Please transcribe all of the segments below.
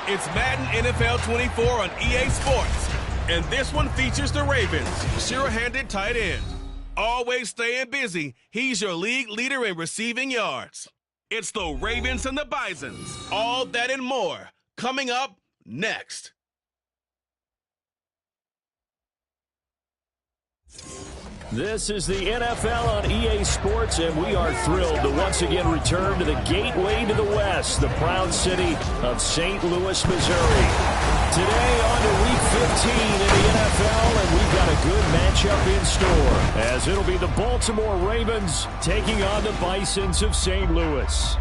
It's Madden NFL 24 on EA Sports. And this one features the Ravens, sure-handed tight end. Always staying busy, he's your league leader in receiving yards. It's the Ravens and the Bisons. All that and more. Coming up next. This is the NFL on EA Sports, and we are thrilled to once again return to the gateway to the West, the proud city of St. Louis, Missouri. Today on to Week 15 in the NFL, and we've got a good matchup in store, as it'll be the Baltimore Ravens taking on the Bisons of St. Louis.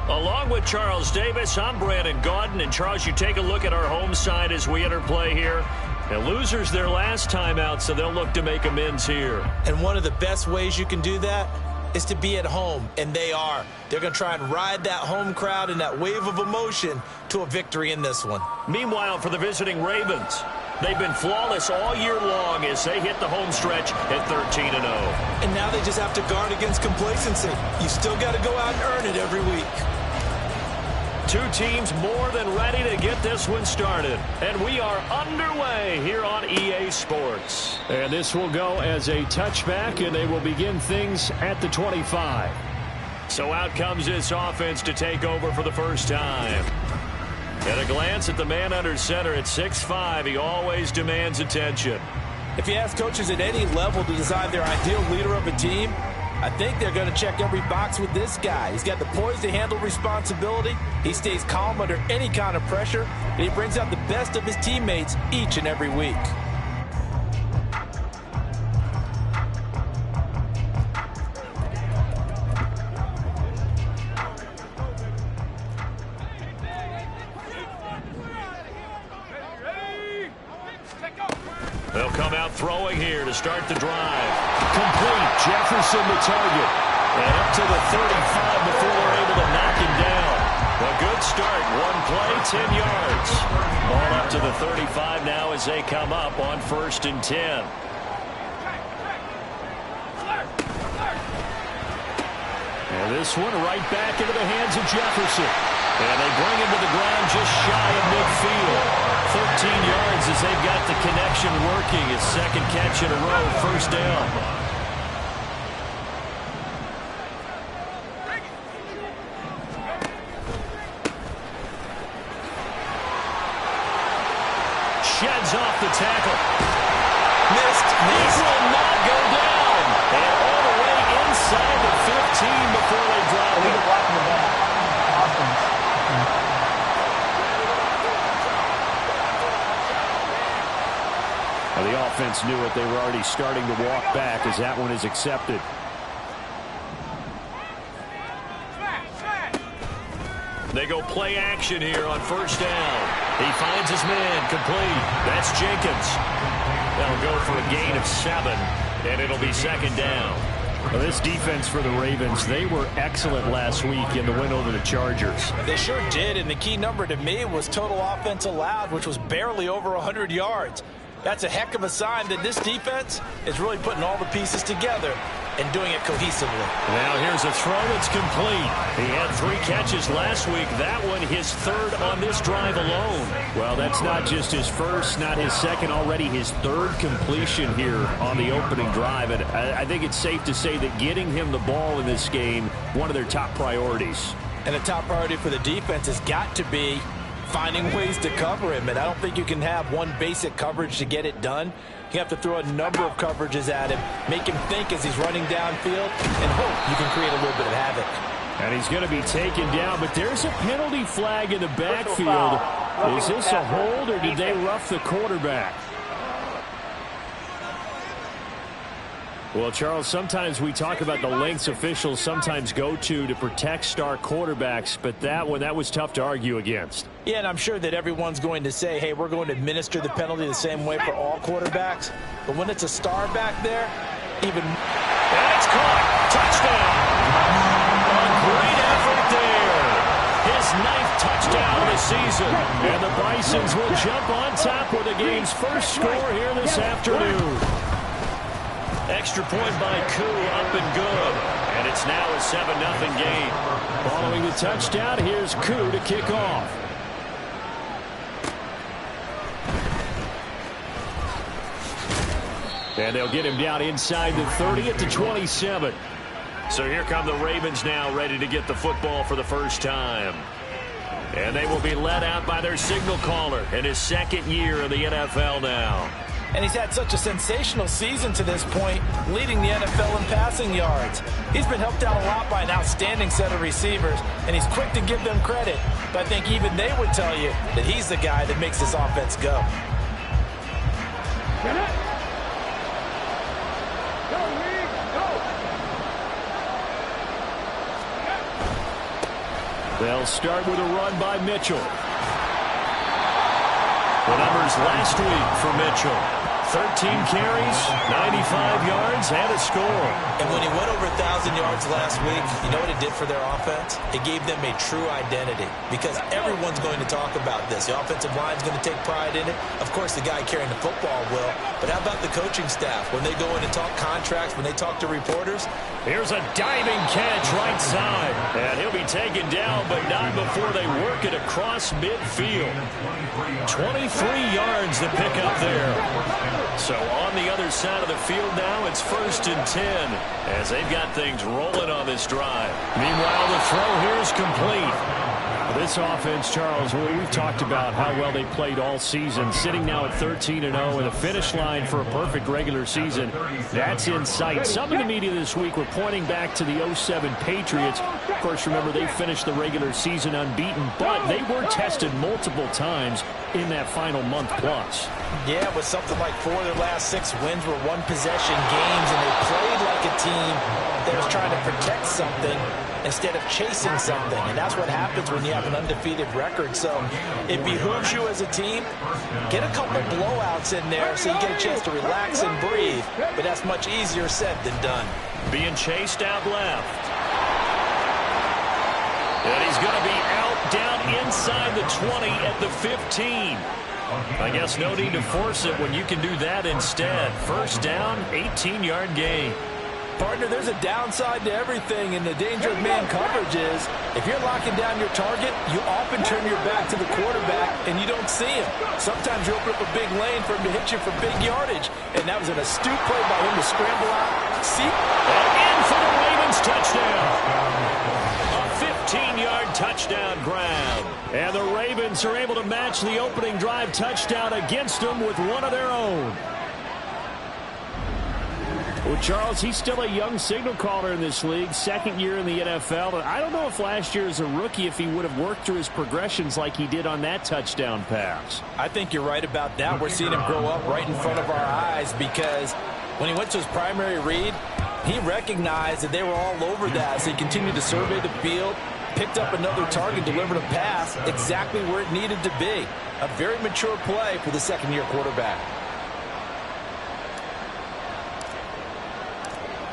Along with Charles Davis, I'm Brandon Gaudin, and Charles, you take a look at our home side as we enter play here. The losers their last time out, so they'll look to make amends here. And one of the best ways you can do that is to be at home, and they are. They're going to try and ride that home crowd and that wave of emotion to a victory in this one. Meanwhile, for the visiting Ravens, they've been flawless all year long as they hit the home stretch at 13-0. And now they just have to guard against complacency. You still got to go out and earn it every week. Two teams more than ready to get this one started. And we are underway here on EA Sports. And this will go as a touchback, and they will begin things at the 25. So out comes this offense to take over for the first time. At a glance at the man under center at 6'5", he always demands attention. If you ask coaches at any level to decide their ideal leader of a team, I think they're going to check every box with this guy. He's got the poise to handle responsibility. He stays calm under any kind of pressure, and he brings out the best of his teammates each and every week. They'll come out throwing here to start the drive. Complete. Jefferson the target. And up to the 35 before they're able to knock him down. A good start. One play, 10 yards. Ball up to the 35 now as they come up on 1st and 10. And this one right back into the hands of Jefferson. And they bring him to the ground just shy of midfield. 13 yards as they've got the connection working. His second catch in a row, 1st down. Sheds off the tackle. Missed. This will not go down. And all the way inside the 15 before they drop it. The offense knew it. They were already starting to walk back as that one is accepted. They go play action here on 1st down. He finds his man complete. That's Jenkins. They'll go for a gain of 7, and it'll be 2nd down. Well, this defense for the Ravens, they were excellent last week in the win over the Chargers. They sure did, and the key number to me was total offense allowed, which was barely over 100 yards. That's a heck of a sign that this defense is really putting all the pieces together and doing it cohesively. Now here's a throw that's complete. He had 3 catches last week. That one his 3rd on this drive alone. Well, that's not just his 1st, not his 2nd, already his 3rd completion here on the opening drive. And I think it's safe to say that getting him the ball in this game, one of their top priorities. And the top priority for the defense has got to be finding ways to cover him, and I don't think you can have one basic coverage to get it done. You have to throw a number of coverages at him, make him think as he's running downfield, and hope you can create a little bit of havoc. And he's going to be taken down, but there's a penalty flag in the backfield. Is this a hold, or did they rough the quarterback? Well, Charles, sometimes we talk about the lengths officials sometimes go to protect star quarterbacks, but that one, that was tough to argue against. Yeah, and I'm sure that everyone's going to say, hey, we're going to administer the penalty the same way for all quarterbacks. But when it's a star back there, even... And it's caught. Touchdown. A great effort there. His 9th touchdown of the season. And the Bisons will jump on top with the game's first score here this afternoon. Extra point by Koo, up and good. And it's now a 7-0 game. Following the touchdown. Here's Koo to kick off. And they'll get him down inside the 30 at the 27. So here come the Ravens now, ready to get the football for the first time. And they will be led out by their signal caller in his second year in the NFL now. And he's had such a sensational season to this point, leading the NFL in passing yards. He's been helped out a lot by an outstanding set of receivers, and he's quick to give them credit. But I think even they would tell you that he's the guy that makes this offense go. They'll start with a run by Mitchell. The numbers last week for Mitchell. 13 carries, 95 yards, and a score. And when he went over 1,000 yards last week, you know what it did for their offense? It gave them a true identity because everyone's going to talk about this. The offensive line's going to take pride in it. Of course, the guy carrying the football will. But how about the coaching staff? When they go in and talk contracts, when they talk to reporters? Here's a diving catch right side. And he'll be taken down, but not before they work it across midfield. 23 yards to pick up there. So on the other side of the field now, it's 1st and 10 as they've got things rolling on this drive. Meanwhile, the throw here is complete. This offense, Charles, we've talked about how well they played all season, sitting now at 13-0 and a finish line for a perfect regular season. That's in sight. Some in the media this week were pointing back to the 07 Patriots. Of course, remember, they finished the regular season unbeaten, but they were tested multiple times in that final month plus. Yeah, with something like 4 of their last 6 wins were one-possession games, and they played like a team that was trying to protect something instead of chasing something. And that's what happens when you have an undefeated record. So it behooves you as a team, get a couple blowouts in there so you get a chance to relax and breathe. But that's much easier said than done. Being chased out left. And he's going to be out down inside the 20 at the 15. I guess no need to force it when you can do that instead. First down, 18-yard gain. Partner, there's a downside to everything, and the danger of man coverage is if you're locking down your target, you often turn your back to the quarterback and you don't see him. Sometimes you open up a big lane for him to hit you for big yardage, and that was an astute play by him to scramble out. See? And in for the Ravens touchdown. A 15-yard touchdown grab. And the Ravens are able to match the opening drive touchdown against them with one of their own. Well, Charles, he's still a young signal caller in this league, second year in the NFL. But I don't know if last year as a rookie, if he would have worked through his progressions like he did on that touchdown pass. I think you're right about that. We're seeing him grow up right in front of our eyes because when he went to his primary read, he recognized that they were all over that. So he continued to survey the field, picked up another target, delivered a pass exactly where it needed to be. A very mature play for the second-year quarterback.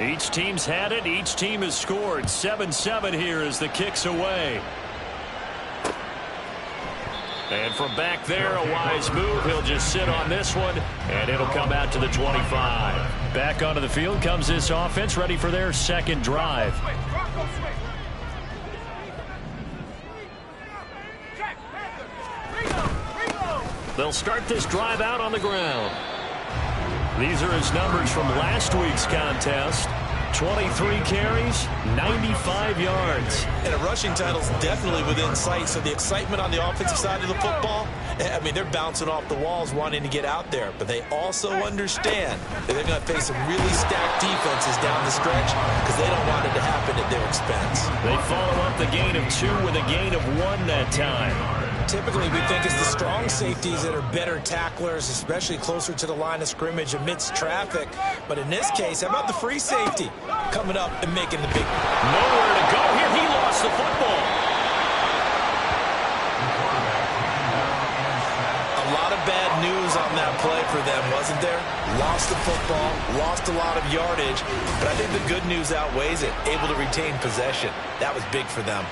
Each team's had it. Each team has scored. 7-7 here as the kick's away. And from back there, a wise move. He'll just sit on this one, and it'll come out to the 25. Back onto the field comes this offense, ready for their second drive. They'll start this drive out on the ground. These are his numbers from last week's contest. 23 carries, 95 yards. And a rushing title's definitely within sight, so the excitement on the offensive side of the football, I mean, they're bouncing off the walls wanting to get out there, but they also understand that they're going to face some really stacked defenses down the stretch because they don't want it to happen at their expense. They follow up the gain of 2 with a gain of 1 that time. Typically, we think it's the strong safeties that are better tacklers, especially closer to the line of scrimmage amidst traffic. But in this case, how about the free safety coming up and making the big... Nowhere to go here. He lost the football. A lot of bad news on that play for them, wasn't there? Lost the football, lost a lot of yardage, but I think the good news outweighs it. Able to retain possession. That was big for them.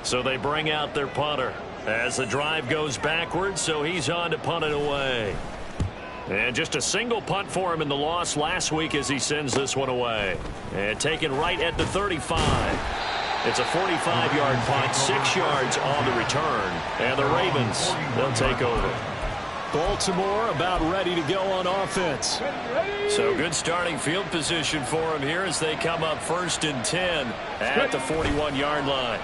So they bring out their punter as the drive goes backwards, so he's on to punt it away. And just a single punt for him in the loss last week as he sends this one away. And taken right at the 35. It's a 45-yard punt, 6 yards on the return. And the Ravens, they'll take over. Baltimore about ready to go on offense. So good starting field position for him here as they come up 1st and 10 at the 41-yard line.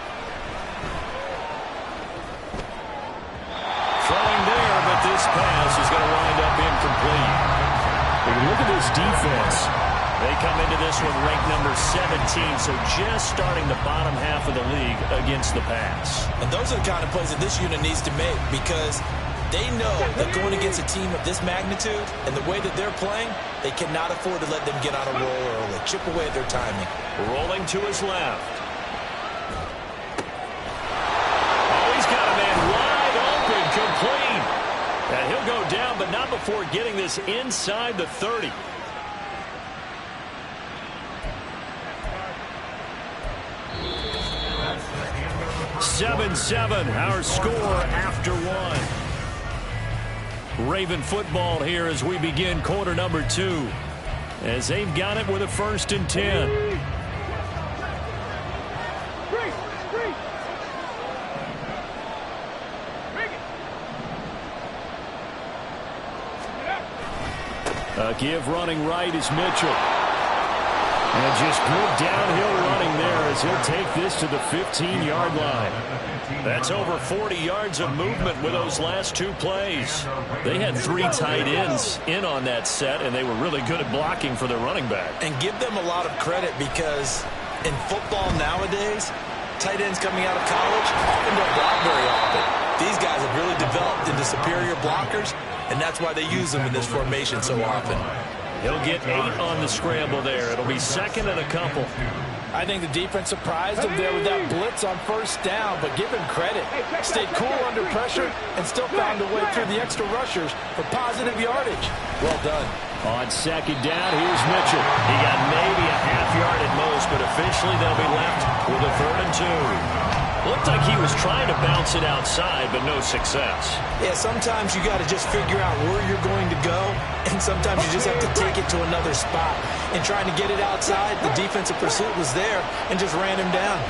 Throwing there, but this pass is going to wind up incomplete. When you look at this defense, they come into this one ranked number 17, so just starting the bottom half of the league against the pass. And those are the kind of plays that this unit needs to make because they know that going against a team of this magnitude and the way that they're playing, they cannot afford to let them get on a roll early. Chip away at their timing. Rolling to his left. Oh, he's got a man wide open, complete. And he'll go down, but not before getting this inside the 30. (7-7) our score after one. Raven football here as we begin quarter number 2. As they've got it with a 1st and 10. A give running right is Mitchell. And just good downhill running there as he'll take this to the 15-yard line. That's over 40 yards of movement with those last 2 plays. They had 3 tight ends in on that set, and they were really good at blocking for their running back. And give them a lot of credit because in football nowadays, tight ends coming out of college often don't block very often. These guys have really developed into superior blockers, and that's why they use them in this formation so often. He'll get 8 on the scramble there. It'll be 2nd and a couple. I think the defense surprised him there with that blitz on 1st down, but give him credit. Stayed cool under pressure and still found a way through the extra rushers for positive yardage. Well done. On 2nd down, here's Mitchell. He got maybe a half yard at most, but officially they'll be left with a 3rd and 2. Looked like he was trying to bounce it outside, but no success. Yeah, sometimes you got to just figure out where you're going to go, and sometimes you just have to take it to another spot. And trying to get it outside, the defensive pursuit was there and just ran him down.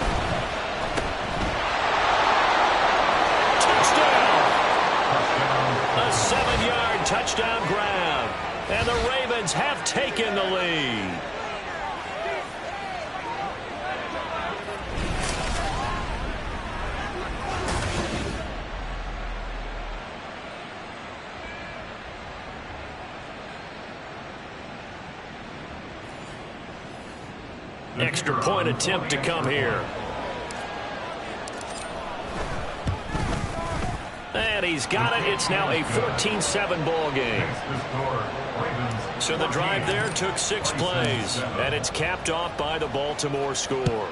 Touchdown! A 7-yard touchdown grab, and the Ravens have taken the lead. Extra point attempt to come here. And he's got it. It's now a 14-7 ball game. So the drive there took 6 plays, and it's capped off by the Baltimore score.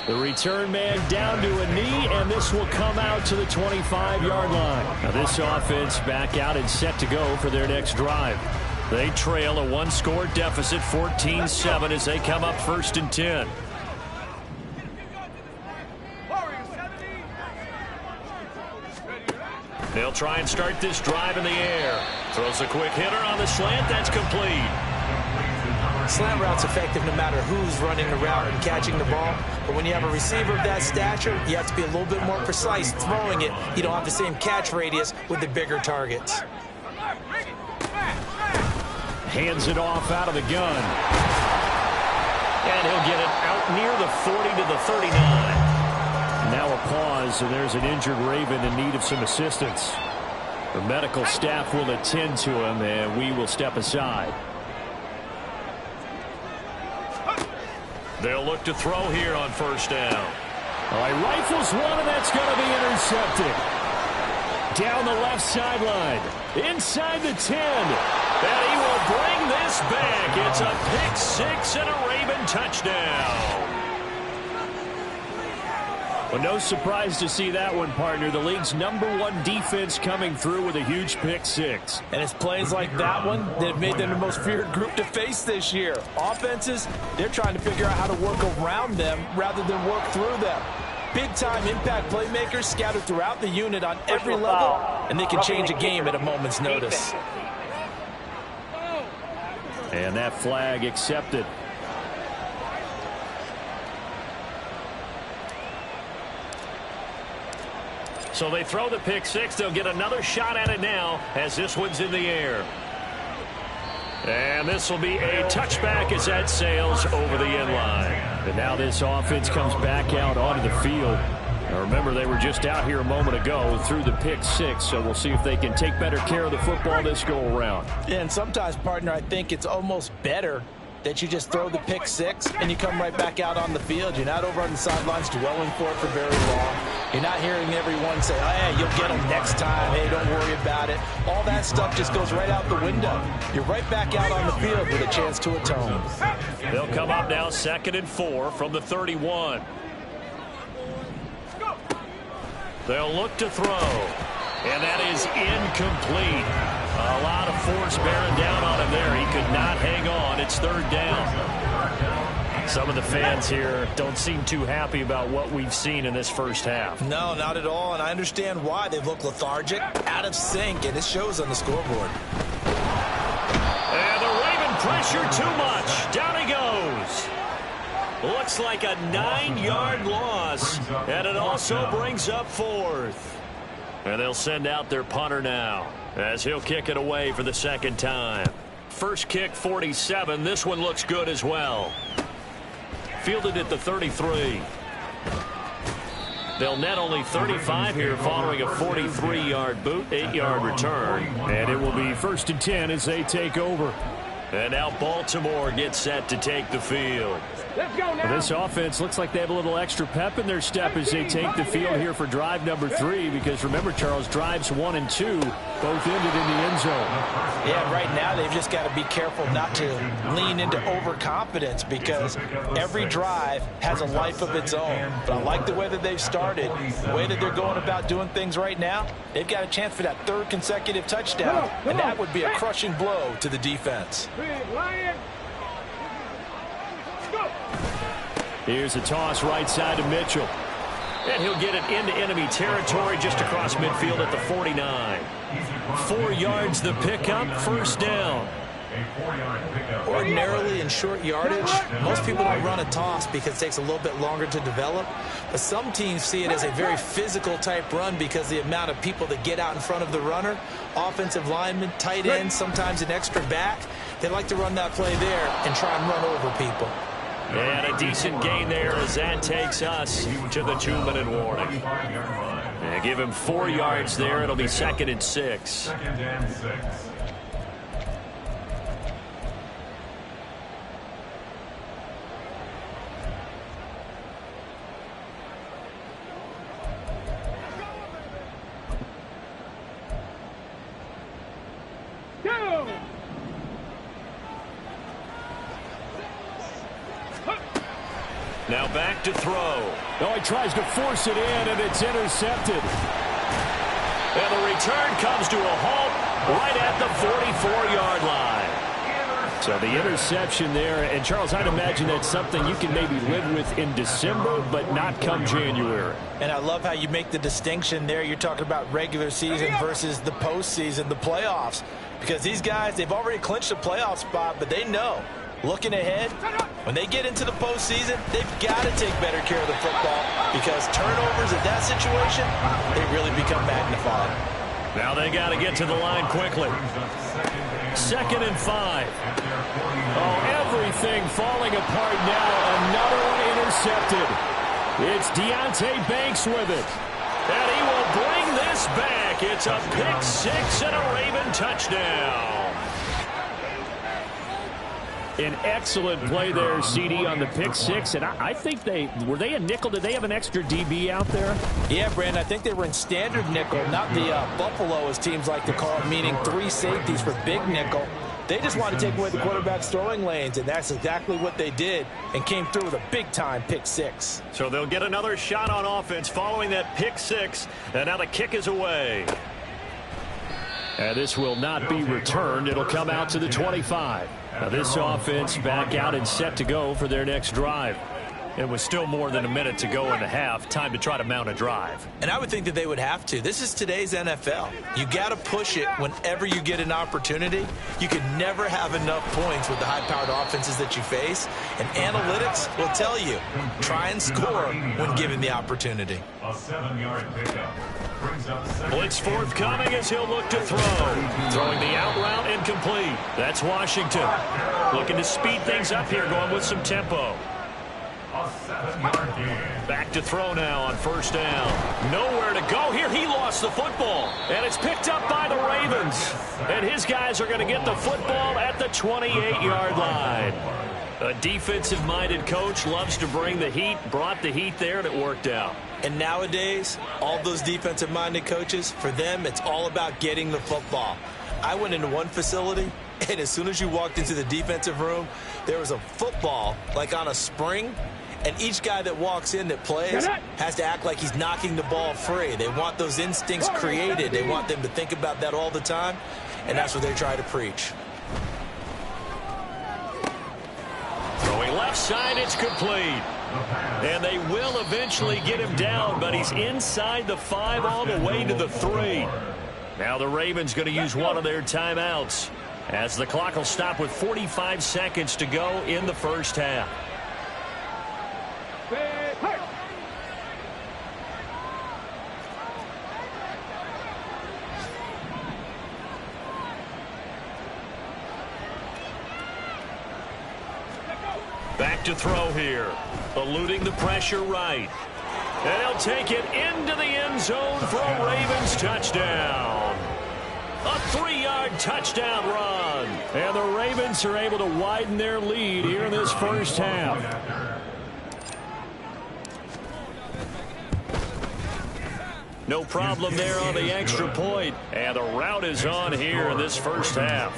The return man down to a knee, and this will come out to the 25-yard line. Now this offense back out and set to go for their next drive. They trail a 1-score deficit, 14-7, as they come up 1st and 10. They'll try and start this drive in the air. Throws a quick hitter on the slant. That's complete. Slant route's effective no matter who's running the route and catching the ball. But when you have a receiver of that stature, you have to be a little bit more precise throwing it. You don't have the same catch radius with the bigger targets. Hands it off out of the gun. And he'll get it out near the 40 to the 39. Now a pause, and there's an injured Raven in need of some assistance. The medical staff will attend to him, and we will step aside. They'll look to throw here on 1st down. All right, rifles one, and that's going to be intercepted. Down the left sideline. Inside the 10. And he will bring this back. It's a pick 6 and a Raven touchdown. Well, no surprise to see that one, partner. The league's #1 defense coming through with a huge pick 6. And it's plays like that one that have made them the most feared group to face this year. Offenses, they're trying to figure out how to work around them rather than work through them. big-time impact playmakers scattered throughout the unit on every level, and they can change a game at a moment's notice. And that flag accepted. So they throw the pick six. They'll get another shot at it now as this one's in the air. And this will be a touchback as that sails over the end line. And now this offense comes back out onto the field. Now remember, they were just out here a moment ago through the pick six, so we'll see if they can take better care of the football this go around. Yeah, and sometimes, partner, I think it's almost better that you just throw the pick six and you come right back out on the field. You're not over on the sidelines dwelling for it for very long. You're not hearing everyone say, oh, hey, you'll get them next time. Hey, don't worry about it. All that stuff just goes right out the window. You're right back out on the field with a chance to atone. They'll come up now 2nd and 4 from the 31. They'll look to throw. And that is incomplete. A lot of force bearing down on him there. He could not hang on. It's 3rd down. Some of the fans here don't seem too happy about what we've seen in this first half. No, not at all, and I understand why. They've looked lethargic, out of sync, and it shows on the scoreboard. And the Raven pressure too much. Down he goes. Looks like a 9-yard loss, and it also brings up 4th. And they'll send out their punter now as he'll kick it away for the 2nd time. First kick, 47. This one looks good as well. Fielded at the 33. They'll net only 35 here following a 43-yard boot, 8-yard return. And it will be 1st and 10 as they take over. And now Baltimore gets set to take the field. Let's go now. Well, this offense looks like they have a little extra pep in their step as they take the field here for drive number 3, because remember, Charles, drives 1 and 2 both ended in the end zone. Yeah, right now they've just got to be careful not to lean into overconfidence, because every drive has a life of its own. But I like the way that they've started, the way that they're going about doing things right now. They've got a chance for that 3rd consecutive touchdown, and that would be a crushing blow to the defense. Here's a toss right side to Mitchell. And he'll get it into enemy territory just across midfield at the 49. 4 yards the pickup, 1st down. Ordinarily in short yardage, most people don't run a toss because it takes a little bit longer to develop. But some teams see it as a very physical type run because the amount of people that get out in front of the runner, offensive linemen, tight ends, sometimes an extra back, they like to run that play there and try and run over people. And a decent gain there as that takes us to the 2-minute warning. And give him 4 yards there. It'll be 2nd and 6. Now back to throw. Oh, he tries to force it in, and it's intercepted. And the return comes to a halt right at the 44-yard line. So the interception there, and Charles, I'd imagine that's something you can maybe live with in December, but not come January. And I love how you make the distinction there. You're talking about regular season versus the postseason, the playoffs. Because these guys, they've already clinched a playoff spot, but they know, looking ahead, when they get into the postseason, they've got to take better care of the football, because turnovers in that situation, they really become magnified. Now they got to get to the line quickly. 2nd and 5. Oh, everything falling apart now. Another one intercepted. It's Deonte Banks with it. And he will bring this back. It's a pick 6 and a Raven touchdown. An excellent play there, CD, on the pick 6. And I think were they a nickel? Did they have an extra DB out there? Yeah, Brandon, I think they were in standard nickel, not the Buffalo, as teams like to call it, meaning 3 safeties for big nickel. They just wanted to take away the quarterback's throwing lanes, and that's exactly what they did, and came through with a big-time pick 6. So they'll get another shot on offense following that pick 6, and now the kick is away. And this will not be returned. It'll come out to the 25. Now this offense back out and set to go for their next drive. And with still more than a minute to go in the half, time to try to mount a drive. And I would think that they would have to. This is today's NFL. You got to push it whenever you get an opportunity. You can never have enough points with the high-powered offenses that you face. And analytics will tell you, try and score when given the opportunity. A 7-yard pickup. Blitz forthcoming as he'll look to throw. Throwing the out route incomplete. That's Washington. Looking to speed things up here, going with some tempo. Back to throw now on first down. Nowhere to go here. He lost the football. And it's picked up by the Ravens. And his guys are going to get the football at the 28-yard line. A defensive-minded coach loves to bring the heat, brought the heat there, and it worked out. And nowadays, all those defensive-minded coaches, for them, it's all about getting the football. I went into one facility, and as soon as you walked into the defensive room, there was a football, like on a spring, and each guy that walks in that plays has to act like he's knocking the ball free. They want those instincts created. They want them to think about that all the time, and that's what they try to preach. Throwing left side, it's complete. And they will eventually get him down, but he's inside the 5 all the way to the 3. Now the Ravens going to use one of their timeouts as the clock will stop with 45 seconds to go in the first half. Back to throw here. Eluding the pressure right. And he'll take it into the end zone for a Ravens touchdown. A 3-yard touchdown run. And the Ravens are able to widen their lead here in this first half. No problem there on the extra point. And the route is on here in this first half.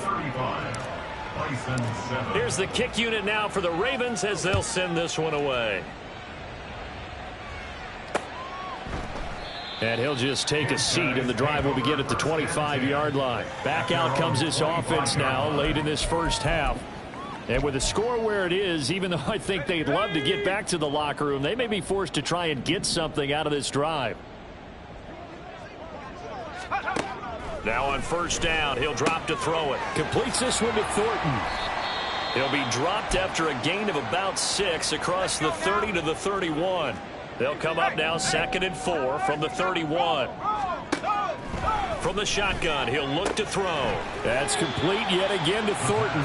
Here's the kick unit now for the Ravens as they'll send this one away. And he'll just take a seat, and the drive will begin at the 25-yard line. Back out comes this offense now late in this first half. And with the score where it is, even though I think they'd love to get back to the locker room, they may be forced to try and get something out of this drive. Now on first down, he'll drop to throw it. Completes this one to Thornton. He'll be dropped after a gain of about 6 across the 30 to the 31. They'll come up now 2nd and 4 from the 31. From the shotgun, he'll look to throw. That's complete yet again to Thornton.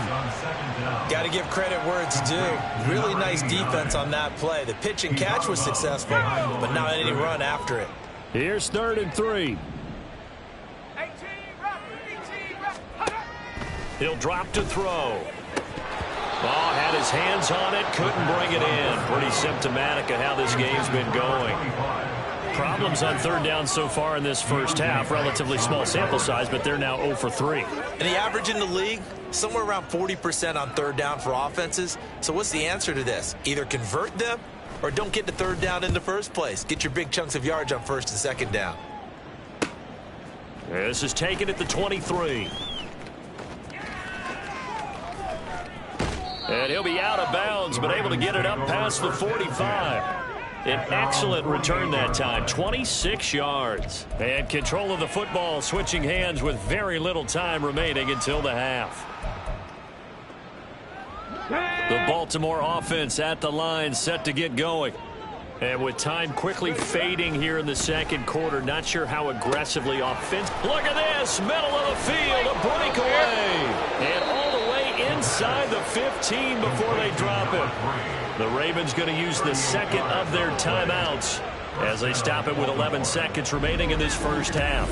Got to give credit where it's due. Really nice defense on that play. The pitch and catch was successful, but not any run after it. Here's 3rd and 3. He'll drop to throw. Ball had his hands on it, couldn't bring it in. Pretty symptomatic of how this game's been going. Problems on 3rd down so far in this first half. Relatively small sample size, but they're now 0 for 3. And the average in the league, somewhere around 40% on 3rd down for offenses. So what's the answer to this? Either convert them or don't get to 3rd down in the first place. Get your big chunks of yards on 1st and 2nd down. This is taken at the 23. And he'll be out of bounds, but able to get it up past the 45. An excellent return that time, 26 yards. And control of the football, switching hands with very little time remaining until the half. The Baltimore offense at the line, set to get going. And with time quickly fading here in the 2nd quarter, not sure how aggressively offensive. Look at this, middle of the field, a breakaway. And all the way inside the 15 before they drop it. The Ravens going to use the 2nd of their timeouts as they stop it with 11 seconds remaining in this first half.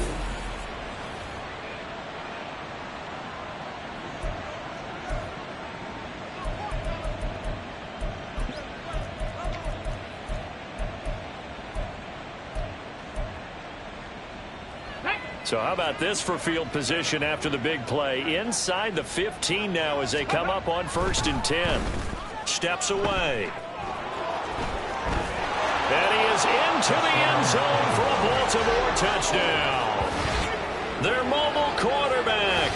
So how about this for field position after the big play? Inside the 15 now as they come up on 1st and 10. Steps away. And he is into the end zone for a Baltimore touchdown. Their mobile quarterback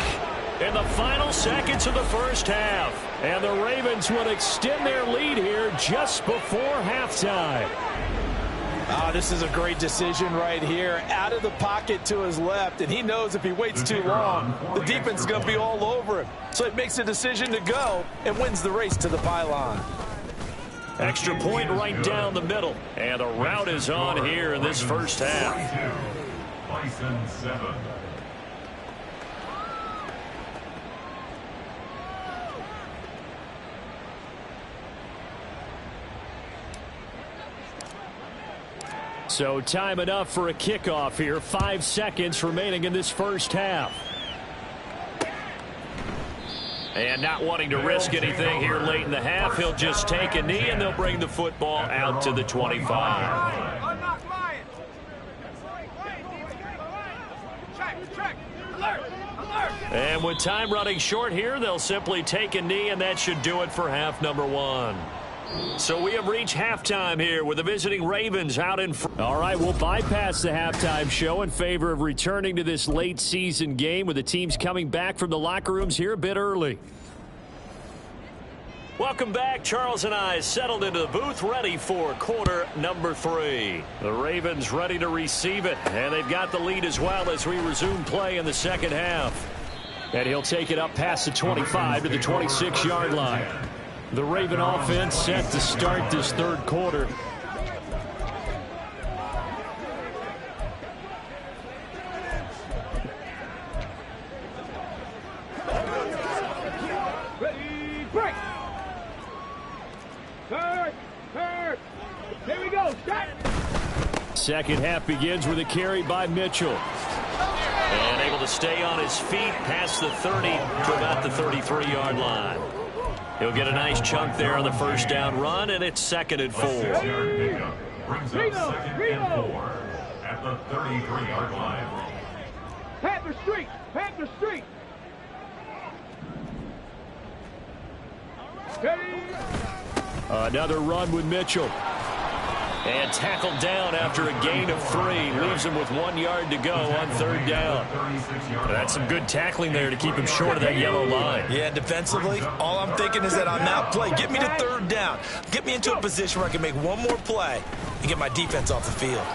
in the final seconds of the first half. And the Ravens would extend their lead here just before halftime. This is a great decision right here. Out of the pocket to his left, and he knows if he waits too long, the defense is going to be all over him. So he makes a decision to go and wins the race to the pylon. Extra point right down the middle. And the route is on here in this first half. Bison 7. So time enough for a kickoff here. 5 seconds remaining in this first half. And not wanting to risk anything here late in the half, he'll just take a knee and they'll bring the football out to the 25. And with time running short here, they'll simply take a knee, and that should do it for half number 1. So we have reached halftime here with the visiting Ravens out in front. All right, we'll bypass the halftime show in favor of returning to this late season game with the teams coming back from the locker rooms here a bit early. Welcome back. Charles and I settled into the booth ready for quarter number 3. The Ravens ready to receive it, and they've got the lead as well as we resume play in the second half. And he'll take it up past the 25 to the 26-yard line. The Raven offense set to start this third quarter. Ready, break. Third. Here we go. Shot. Second half begins with a carry by Mitchell. And able to stay on his feet past the 30 to about the 33-yard line. He'll get a nice chunk there on the first down run, and it's 2nd and 4. 6-yard pickup brings up 2nd and 4 at the 33-yard line. Panther Street. Ready. Another run with Mitchell. And tackled down after a gain of 3. Leaves him with 1 yard to go on third down. That's some good tackling there to keep him short of that yellow line. Yeah, defensively, all I'm thinking is that on that play, get me to third down. Get me into a position where I can make one more play and get my defense off the field.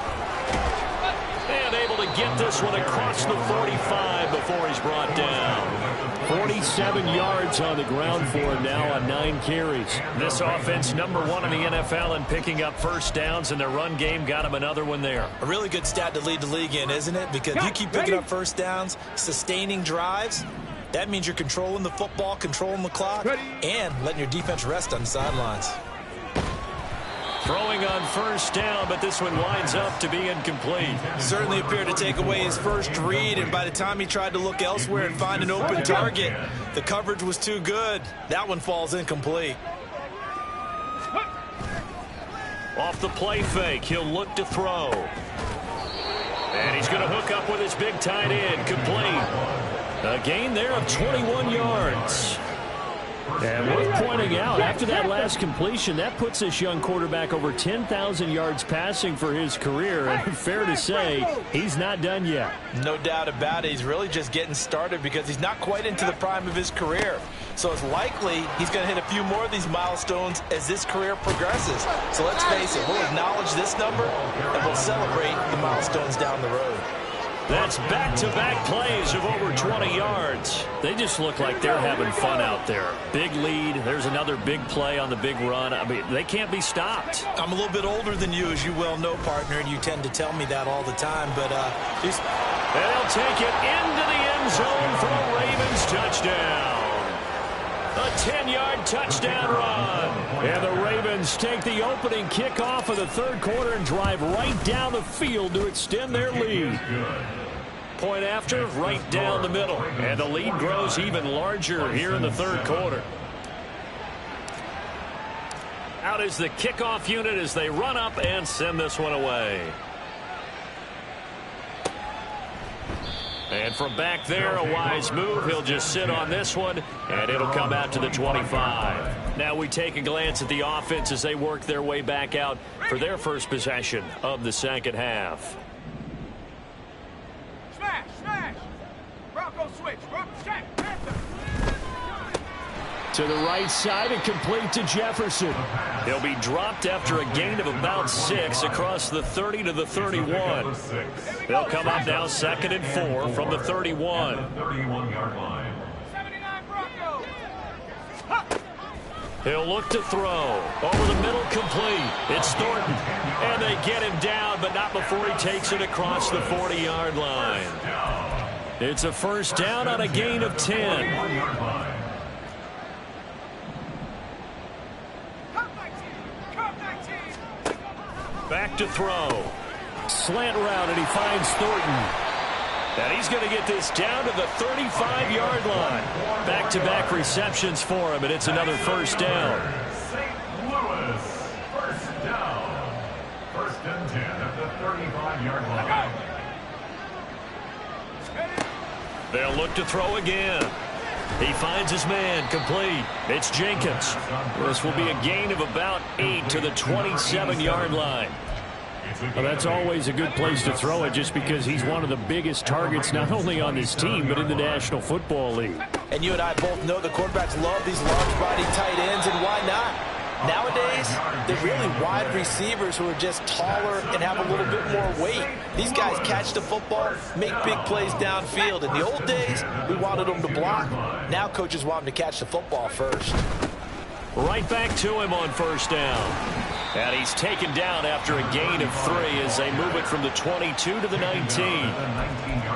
And able to get this one across the 45 before he's brought down. 47 yards on the ground for him now on 9 carries. This offense number 1 in the NFL in picking up first downs, and their run game got him another one there. A really good stat to lead the league in, isn't it? Because you keep picking up first downs, sustaining drives, that means you're controlling the football, controlling the clock, and letting your defense rest on the sidelines. Throwing on first down, but this one winds up to be incomplete. Certainly appeared to take away his first read, and by the time he tried to look elsewhere and find an open target, the coverage was too good. That one falls incomplete. Off the play fake, he'll look to throw. And he's going to hook up with his big tight end, complete. A gain there of 21 yards. And worth pointing out, after that last completion, that puts this young quarterback over 10,000 yards passing for his career. And fair to say, he's not done yet. No doubt about it. He's really just getting started because he's not quite into the prime of his career. So it's likely he's going to hit a few more of these milestones as this career progresses. So let's face it, we'll acknowledge this number and we'll celebrate the milestones down the road. That's back-to-back plays of over 20 yards. They just look like they're having fun out there. Big lead. There's another big play on the big run. I mean, they can't be stopped. I'm a little bit older than you, as you well know, partner, and you tend to tell me that all the time. But and they'll take it into the end zone for a Ravens touchdown. A 10-yard touchdown run. And the Ravens take the opening kickoff of the third quarter and drive right down the field to extend their lead. Point after, right down the middle. And the lead grows even larger here in the third quarter. Out is the kickoff unit as they run up and send this one away. And from back there, a wise move. He'll just sit on this one, and it'll come out to the 25. Now we take a glance at the offense as they work their way back out for their first possession of the second half. Smash! Bronco switch. Bronco check. Panther. To the right side and complete to Jefferson. He'll be dropped after a gain of about 6 across the 30 to the 31. They'll come up now 2nd and 4 from the 31. 31-yard line. He'll look to throw. Over the middle, complete. It's Thornton. And they get him down, but not before he takes it across the 40-yard line. It's a first down on a gain of 10. Back to throw. Slant route, and he finds Thornton. And he's going to get this down to the 35-yard line. Back-to-back receptions for him, and it's another first down. St. Louis, first down. 1st and 10 at the 35-yard line. They'll look to throw again. He finds his man, complete. It's Jenkins. This will be a gain of about 8 to the 27-yard line. Well, that's always a good place to throw it just because he's one of the biggest targets not only on this team but in the National Football League. And you and I both know the quarterbacks love these large-body tight ends, and why not? Nowadays, they're really wide receivers who are just taller and have a little bit more weight. These guys catch the football, make big plays downfield. In the old days, we wanted them to block. Now coaches want them to catch the football first. Right back to him on first down. And he's taken down after a gain of 3 as they move it from the 22 to the 19.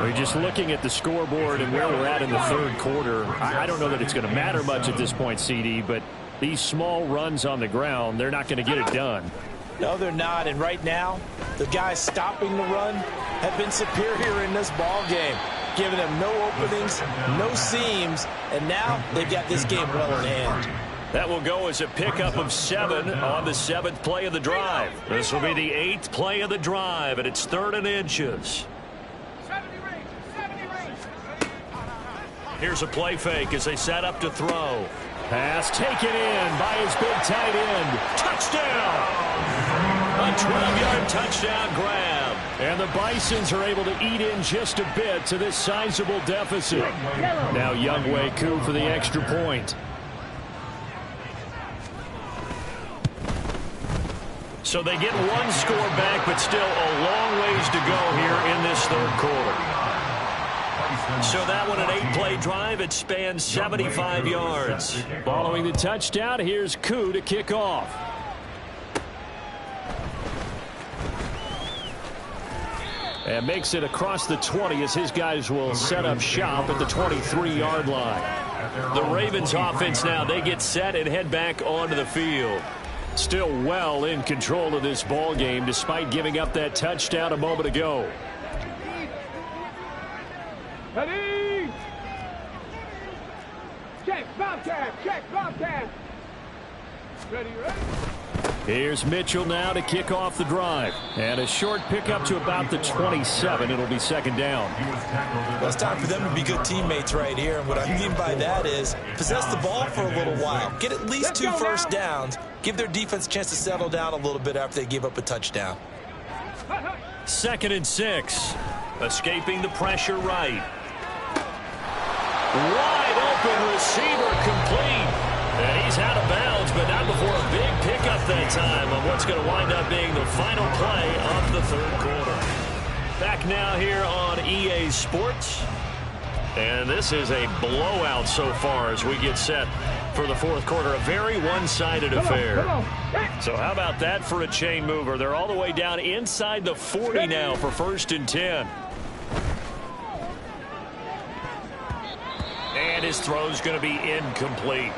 We're just looking at the scoreboard and where we're at in the 3rd quarter. I don't know that it's going to matter much at this point, CD, but these small runs on the ground, they're not going to get it done. No, they're not. And right now, the guys stopping the run have been superior in this ball game, giving them no openings, no seams, and now they've got this game well in hand. That will go as a pickup of 7 on the 7th play of the drive. This will be the 8th play of the drive, and it's 3rd and inches. Here's a play fake as they set up to throw. Pass taken in by his big tight end. Touchdown! A 12-yard touchdown grab. And the Bisons are able to eat in just a bit to this sizable deficit. Now Younghoe Koo for the extra point. So they get 1 score back, but still a long ways to go here in this 3rd quarter. So that one, an 8-play drive. It spans 75 yards. Following the touchdown, here's Koo to kick off. And makes it across the 20 as his guys will set up shop at the 23-yard line. The Ravens offense now, they get set and head back onto the field. Still well in control of this ball game despite giving up that touchdown a moment ago. Ready? Check, Bobcat, check, Bobcat. Ready, ready? Here's Mitchell now to kick off the drive. And a short pickup to about the 27. It'll be 2nd down. Well, it's time for them to be good teammates right here. And what I mean by that is possess the ball for a little while. Get at least 2 first downs. Give their defense a chance to settle down a little bit after they give up a touchdown. 2nd and 6. Escaping the pressure right. Wide open receiver complete. And he's out of bounds, but not before a big pickup that time on what's going to wind up being the final play of the 3rd quarter. Back now here on EA Sports. And this is a blowout so far as we get set for the 4th quarter. A very one-sided affair. So how about that for a chain mover? They're all the way down inside the 40 now for 1st and 10. And his throw's going to be incomplete.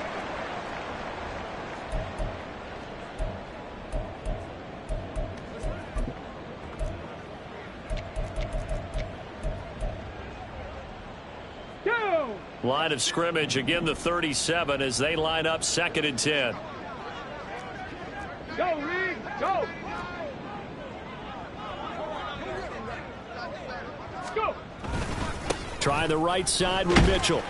Line of scrimmage, again the 37 as they line up 2nd and 10. Go, Reed, go. Go. Try the right side with Mitchell.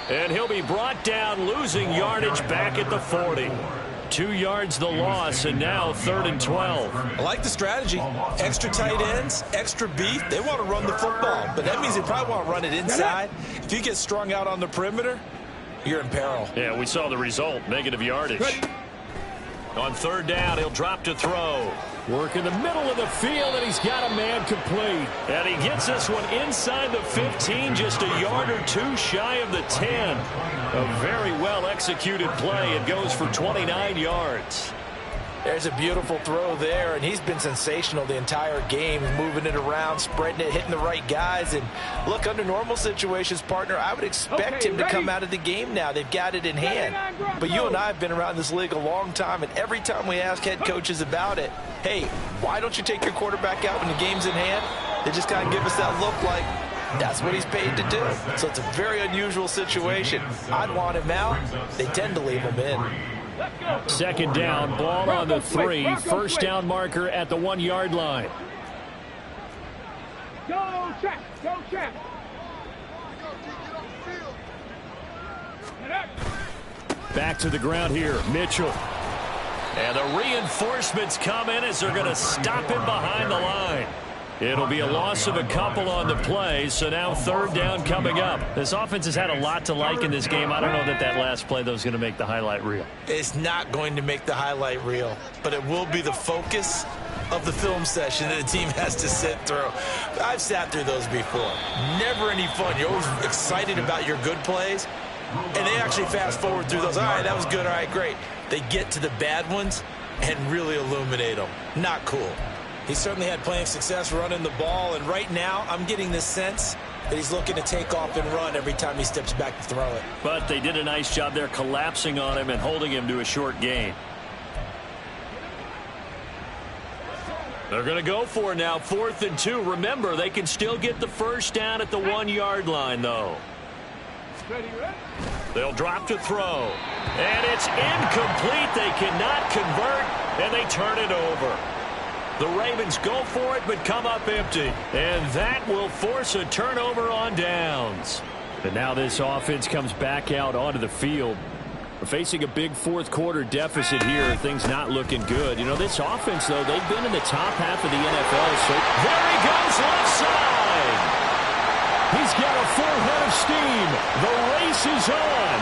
And he'll be brought down, losing yardage back at the 40. 2 yards the loss, and now 3rd and 12. I like the strategy. Extra tight ends, extra beef. They want to run the football, but that means they probably want to run it inside. If you get strung out on the perimeter, you're in peril. Yeah, we saw the result, negative yardage. On third down, he'll drop to throw. Work in the middle of the field, and he's got a man complete. And he gets this one inside the 15, just a yard or two shy of the 10. A very well-executed play. It goes for 29 yards. There's a beautiful throw there, and he's been sensational the entire game, moving it around, spreading it, hitting the right guys. And look, under normal situations, partner, I would expect him to come out of the game now. They've got it in hand. But you and I have been around this league a long time, and every time we ask head coaches about it, hey, why don't you take your quarterback out when the game's in hand? They just kind of give us that look like that's what he's paid to do. So it's a very unusual situation. I'd want him out. They tend to leave him in. Second down, ball on the 3. First down marker at the 1-yard line. Go check. Go check. Back to the ground here, Mitchell. And the reinforcements come in as they're going to stop him behind the line. It'll be a loss of a couple on the play, so now third down coming up. This offense has had a lot to like in this game. I don't know that last play, though, is going to make the highlight reel. It's not going to make the highlight reel, but it will be the focus of the film session that the team has to sit through. I've sat through those before. Never any fun. You're always excited about your good plays, and they actually fast forward through those. All right, that was good. All right, great. They get to the bad ones and really illuminate them. Not cool. He certainly had plenty of success running the ball, and right now I'm getting the sense that he's looking to take off and run every time he steps back to throw it. But they did a nice job there collapsing on him and holding him to a short gain. They're going to go for it now, 4th and 2. Remember, they can still get the first down at the 1-yard line, though. They'll drop to throw. And it's incomplete. They cannot convert, and they turn it over. The Ravens go for it, but come up empty. And that will force a turnover on downs. And now this offense comes back out onto the field. We're facing a big fourth-quarter deficit here. Things not looking good. You know, this offense, though, they've been in the top half of the NFL. So there he goes, left side. He's got a full head of steam. The race is on.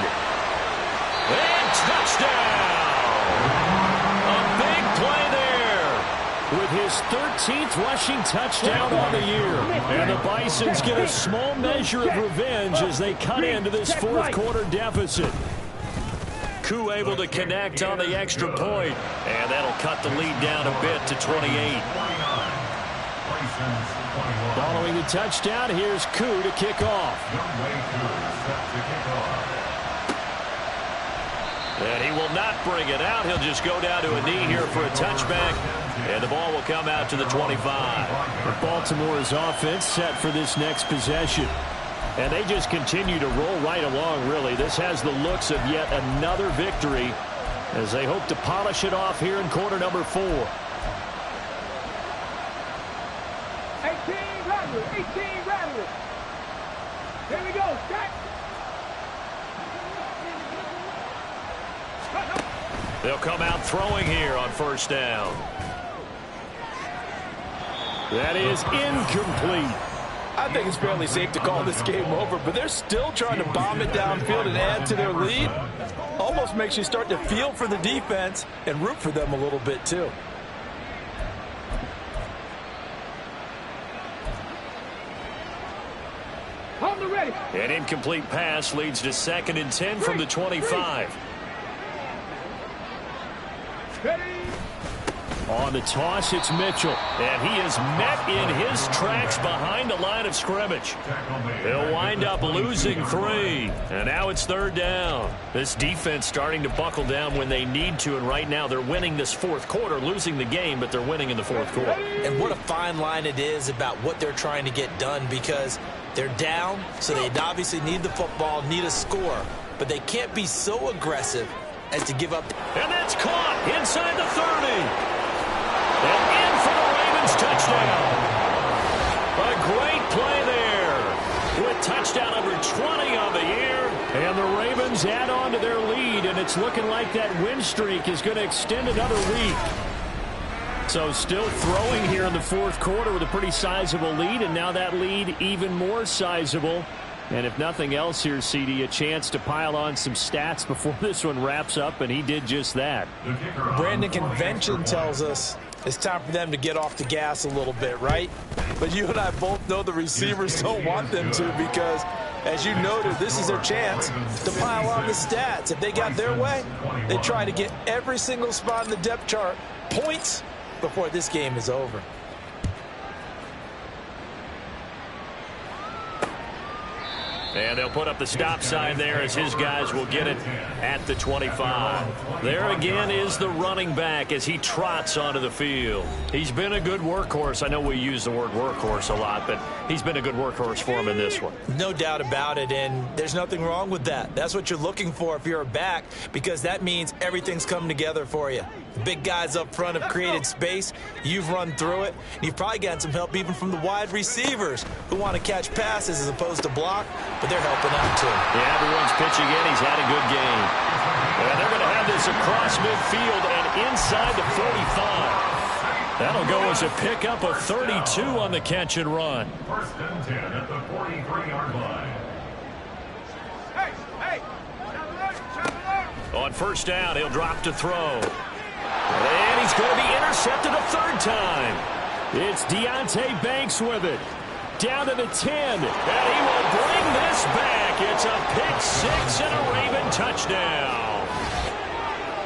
And touchdown. A big play there. With his 13th rushing touchdown on the year. And the Bisons get a small measure of revenge as they cut into this fourth-quarter deficit. Koo able to connect on the extra point. And that'll cut the lead down a bit to 28. Following the touchdown, here's Koo to kick off. And he will not bring it out. He'll just go down to a knee here for a touchback. And the ball will come out to the 25. Baltimore's offense set for this next possession. And they just continue to roll right along, really. This has the looks of yet another victory as they hope to polish it off here in quarter number 4. 18 Rattlers. Here we go, Jack. They'll come out throwing here on first down. That is incomplete. I think it's fairly safe to call this game over, but they're still trying to bomb it downfield and add to their lead. Almost makes you start to feel for the defense and root for them a little bit, too. Hold the ready. An incomplete pass leads to 2nd and 10 from the 25. Ready. On the toss, it's Mitchell. And he is met in his tracks behind the line of scrimmage. He'll wind up losing 3. And now it's third down. This defense starting to buckle down when they need to. And right now they're winning this fourth quarter, losing the game, but they're winning in the fourth quarter. And what a fine line it is about what they're trying to get done, because they're down, so they obviously need the football, need a score. But they can't be so aggressive as to give up. And that's caught inside the 30. And in for the Ravens touchdown. A great play there with touchdown number 20 on the year. And the Ravens add on to their lead, and it's looking like that win streak is going to extend another week. So still throwing here in the fourth quarter with a pretty sizable lead, and now that lead even more sizable And if nothing else here, CD, a chance to pile on some stats before this one wraps up, and he did just that. Brandon, convention tells us it's time for them to get off the gas a little bit, right? But you and I both know the receivers don't want them to, because, as you noted, this is their chance to pile on the stats. If they got their way, they try to get every single spot in the depth chart points before this game is over. And they'll put up the stop sign there as his guys will get it at the 25. There again is the running back as he trots onto the field. He's been a good workhorse. I know we use the word workhorse a lot, but he's been a good workhorse for him in this one. No doubt about it, and there's nothing wrong with that. That's what you're looking for if you're a back, because that means everything's coming together for you. The big guys up front have created space. You've run through it. And you've probably gotten some help even from the wide receivers who want to catch passes as opposed to block, but they're helping out too. Yeah, everyone's pitching in. He's had a good game. And they're going to have this across midfield and inside the 45. That'll go as a pickup of 32 on the catch and run. First and 10 at the 43-yard line. On first down, he'll drop to throw. And he's going to be intercepted a third time. It's Deonte Banks with it. Down to the 10. And he will bring this back. It's a pick six and a Raven touchdown.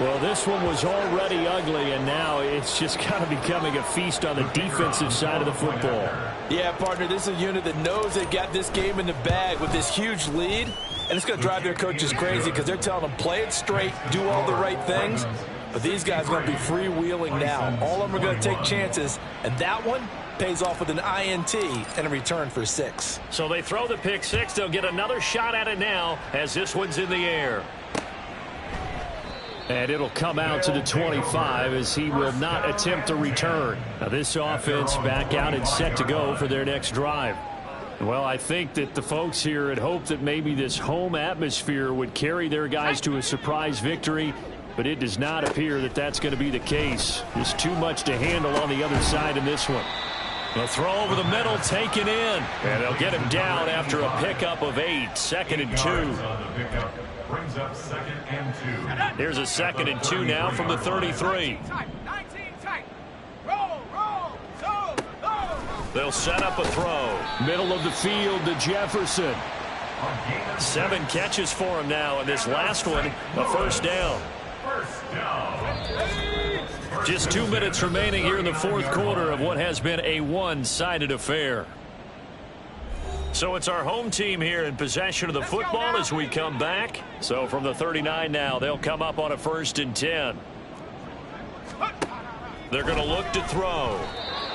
Well, this one was already ugly, and now it's just kind of becoming a feast on the defensive side of the football. Yeah, partner, this is a unit that knows they've got this game in the bag with this huge lead, and it's going to drive their coaches crazy because they're telling them play it straight, do all the right things. But these guys are going to be freewheeling now. All of them are going to take chances, and that one pays off with an INT and a return for 6. So they throw the pick six. They'll get another shot at it now as this one's in the air. And it'll come out to the 25 as he will not attempt a return. Now this offense back out and set to go for their next drive. Well, I think that the folks here had hoped that maybe this home atmosphere would carry their guys to a surprise victory, but it does not appear that that's going to be the case. There's too much to handle on the other side in this one. The throw over the middle taken in, and they'll get him down after a pickup of 8. 2nd and 2. Brings up 2nd and 2. Here's a 2nd and 2 now from the 33. They'll set up a throw. Middle of the field to Jefferson. 7 catches for him now, and this last one, a first down. Just 2 minutes remaining here in the fourth quarter of what has been a one-sided affair. So it's our home team here in possession of the football as we come back. So from the 39 now, they'll come up on a 1st and 10. They're going to look to throw.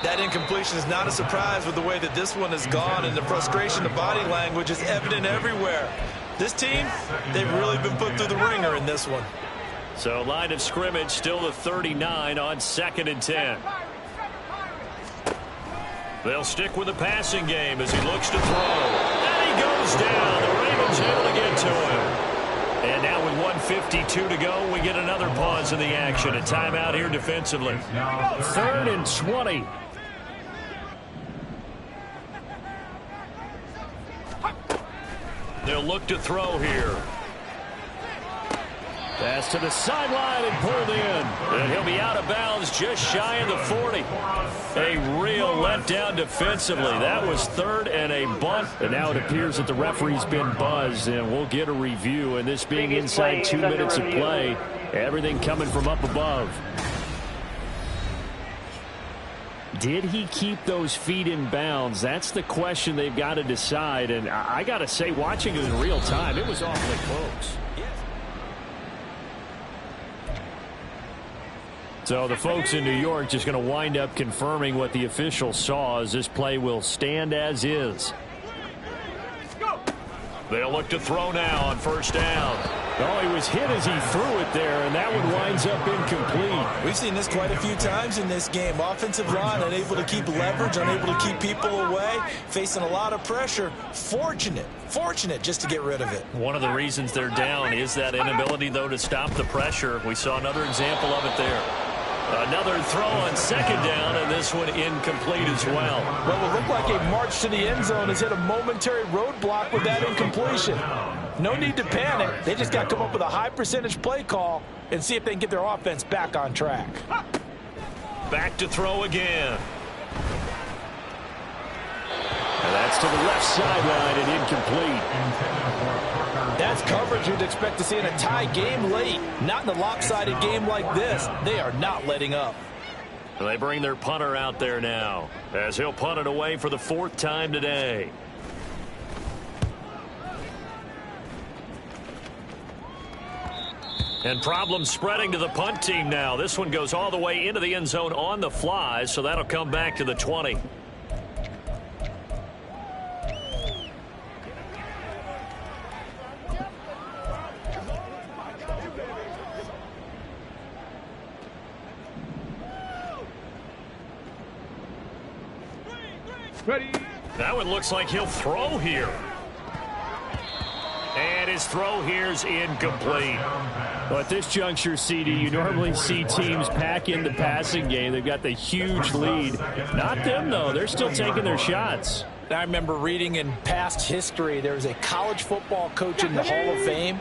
That incompletion is not a surprise with the way that this one has gone, and the frustration of body language is evident everywhere. This team, they've really been put through the ringer in this one. So line of scrimmage still the 39 on 2nd and 10. They'll stick with the passing game as he looks to throw. And he goes down. The Ravens able to get to him. And now with 1:52 to go, we get another pause in the action. A timeout here defensively. 3rd and 20. They'll look to throw here. Pass to the sideline and pulled in. And he'll be out of bounds just shy of the 40. A real letdown defensively. That was 3rd and a bunt. And now it appears that the referee's been buzzed, and we'll get a review. And this being inside 2 minutes of play, everything coming from up above. Did he keep those feet in bounds? That's the question they've got to decide. And I got to say, watching it in real time, it was awfully close. So the folks in New York just going to wind up confirming what the official saw, as this play will stand as is. They'll look to throw now on 1st down. Oh, he was hit as he threw it there, and that one winds up incomplete. We've seen this quite a few times in this game. Offensive line unable to keep leverage, unable to keep people away, facing a lot of pressure. Fortunate just to get rid of it. One of the reasons they're down is that inability, though, to stop the pressure. We saw another example of it there. Another throw on second down, and this one incomplete as well. Well, it looked like a march to the end zone has hit a momentary roadblock with that incompletion. No need to panic. They just got to come up with a high percentage play call and see if they can get their offense back on track. Back to throw again. And that's to the left sideline and incomplete. That's coverage you'd expect to see in a tie game late. Not in a lopsided game like this. They are not letting up. They bring their punter out there now as he'll punt it away for the 4th time today. And problems spreading to the punt team now. This one goes all the way into the end zone on the fly, so that'll come back to the 20. Ready. That one looks like he'll throw here. And his throw here's incomplete. Well, at this juncture, CD, you normally see teams pack in the passing game. They've got the huge lead. Not them, though. They're still taking their shots. I remember reading in past history, there was a college football coach in the Hall of Fame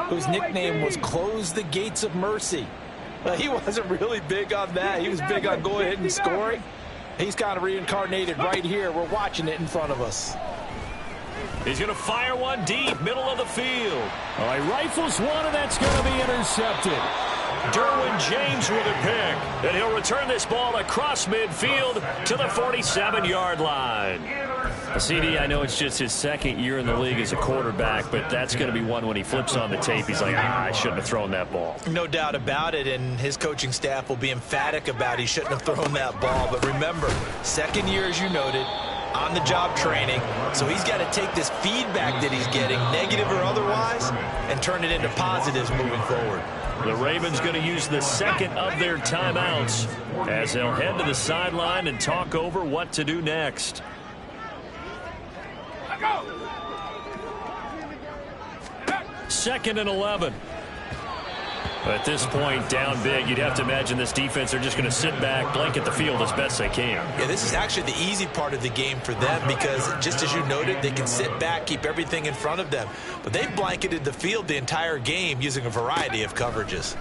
whose nickname was Close the Gates of Mercy. Well, he wasn't really big on that. He was big on going ahead and scoring. He's kind of reincarnated right here. We're watching it in front of us. He's going to fire one deep, middle of the field. All right, rifles one, and that's going to be intercepted. Derwin James with a pick. And he'll return this ball across midfield to the 47-yard line. CD, I know it's just his 2nd year in the league as a quarterback, but that's going to be one when he flips on the tape. He's like, I shouldn't have thrown that ball. No doubt about it, and his coaching staff will be emphatic about he shouldn't have thrown that ball. But remember, 2nd year, as you noted, on-the-job training, so he's got to take this feedback that he's getting, negative or otherwise, and turn it into positives moving forward. The Ravens going to use the 2nd of their timeouts as they'll head to the sideline and talk over what to do next. 2nd and 11. At this point, down big, you'd have to imagine this defense, they're just going to sit back, blanket the field as best they can. Yeah, this is actually the easy part of the game for them because, just as you noted, they can sit back, keep everything in front of them. But they've blanketed the field the entire game using a variety of coverages.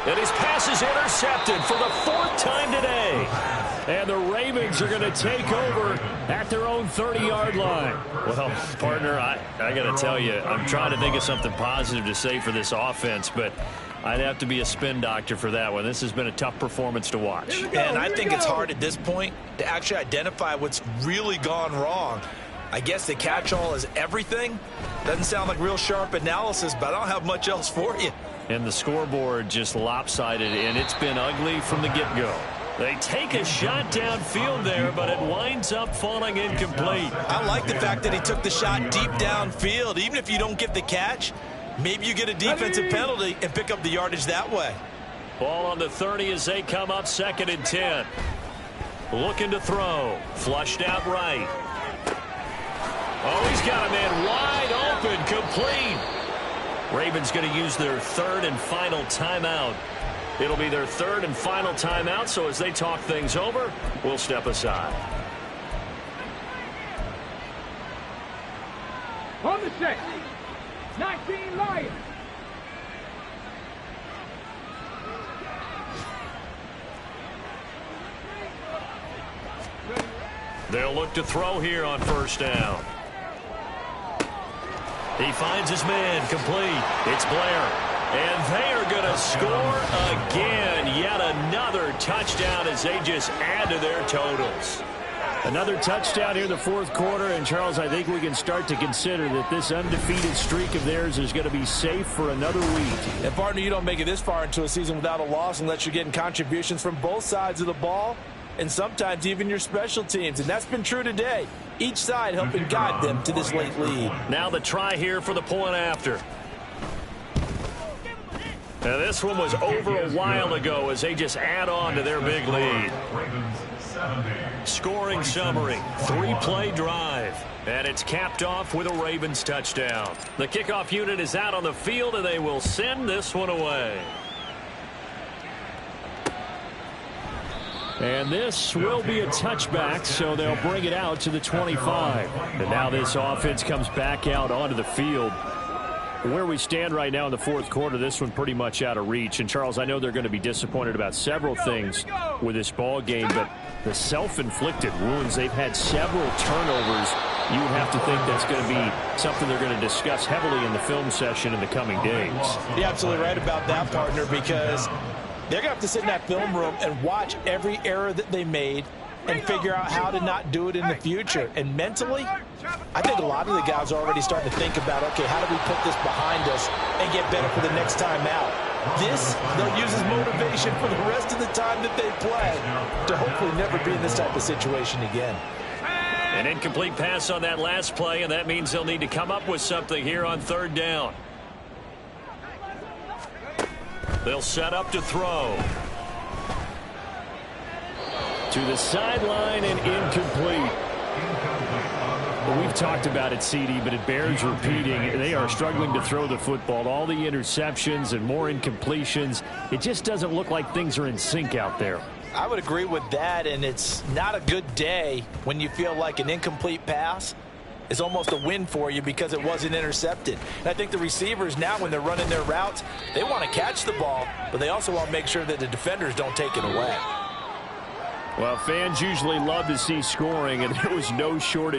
And his pass is intercepted for the 4th time today. And the Ravens are going to take over at their own 30-yard line. Well, partner, I got to tell you, I'm trying to think of something positive to say for this offense, but I'd have to be a spin doctor for that one. This has been a tough performance to watch. And I think it's hard at this point to actually identify what's really gone wrong. I guess the catch-all is everything. Doesn't sound like real sharp analysis, but I don't have much else for you. And the scoreboard just lopsided, and it's been ugly from the get-go. They take a shot downfield there, but it winds up falling incomplete. I like the fact that he took the shot deep downfield. Even if you don't get the catch, maybe you get a defensive penalty and pick up the yardage that way. Ball on the 30 as they come up 2nd and 10. Looking to throw. Flushed out right. Oh, he's got a man wide open, complete. Ravens going to use their 3rd and final timeout. It'll be their 3rd and final timeout, so as they talk things over, we'll step aside. On the set. 19 Lions. They'll look to throw here on 1st down. He finds his man, complete. It's Blair. And they are going to score again. Yet another touchdown as they just add to their totals. Another touchdown here in the 4th quarter. And, Charles, I think we can start to consider that this undefeated streak of theirs is going to be safe for another week. And, partner, you don't make it this far into a season without a loss unless you're getting contributions from both sides of the ball and sometimes even your special teams. And that's been true today. Each side helping guide them to this late lead. Now the try here for the point after. Now this one was over a while ago as they just add on to their big lead. Scoring summary, 3-play drive. And it's capped off with a Ravens touchdown. The kickoff unit is out on the field, and they will send this one away. And this will be a touchback, so they'll bring it out to the 25. And now this offense comes back out onto the field. Where we stand right now in the fourth quarter, this one pretty much out of reach. And, Charles, I know they're going to be disappointed about several things with this ball game, but the self-inflicted wounds, they've had several turnovers. You would have to think that's going to be something they're going to discuss heavily in the film session in the coming days. You're absolutely right about that, partner, because they're going to have to sit in that film room and watch every error that they made and figure out how to not do it in the future. And mentally, I think a lot of the guys are already starting to think about, okay, how do we put this behind us and get better for the next time out? This, they'll use as motivation for the rest of the time that they play to hopefully never be in this type of situation again. An incomplete pass on that last play, and that means they'll need to come up with something here on third down. They'll set up to throw. To the sideline and incomplete. Well, we've talked about it, CD, but it bears repeating. They are struggling to throw the football. All the interceptions and more incompletions. It just doesn't look like things are in sync out there. I would agree with that, and it's not a good day when you feel like an incomplete pass is almost a win for you because it wasn't intercepted. And I think the receivers now, when they're running their routes, they want to catch the ball, but they also want to make sure that the defenders don't take it away. Well, fans usually love to see scoring, and there was no shortage